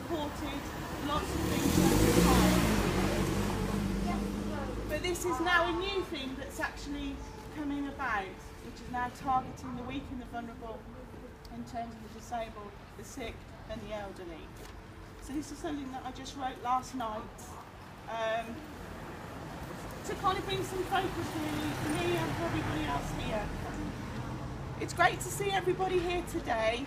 supported lots of things over time. But this is now a new thing that's actually coming about, which is now targeting the weak and the vulnerable in terms of the disabled, the sick and the elderly. So this is something that I just wrote last night to kind of bring some focus really for me and for everybody else here. It's great to see everybody here today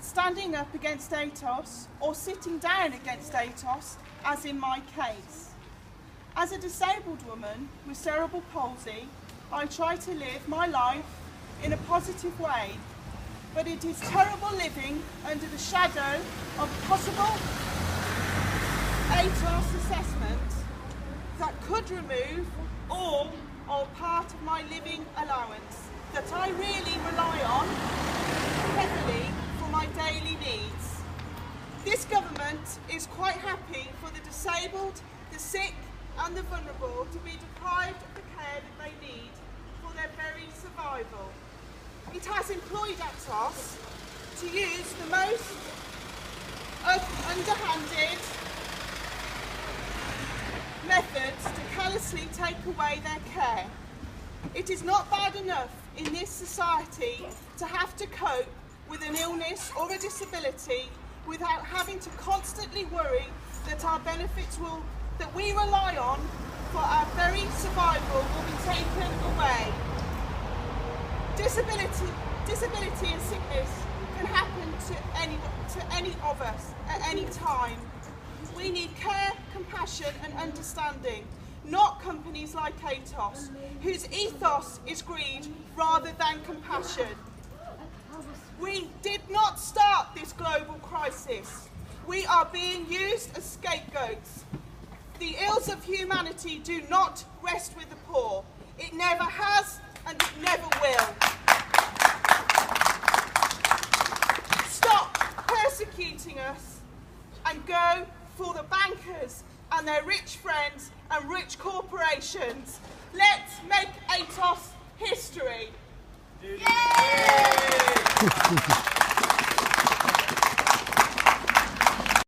standing up against Atos or sitting down against Atos, as in my case. As a disabled woman with cerebral palsy, I try to live my life in a positive way, but it is terrible living under the shadow of possible Atos assessment that could remove all or part of my living allowance that I really rely on heavily for my daily needs. This government is quite happy for the disabled, the sick and the vulnerable to be deprived of the care that they need for their very survival. It has employed Atos to use the most underhanded methods to callously take away their care. It is not bad enough in this society to have to cope with an illness or a disability without having to constantly worry that our benefits that we rely on for our very survival will be taken away. Disability and sickness can happen to any of us at any time. We need care, compassion and understanding, not companies like Atos, whose ethos is greed rather than compassion. We did not start this global crisis. We are being used as scapegoats. The ills of humanity do not rest with the poor. It never has and it never will. Stop persecuting us and go for the bankers and their rich friends and rich corporations. Let's make Atos history. Yay!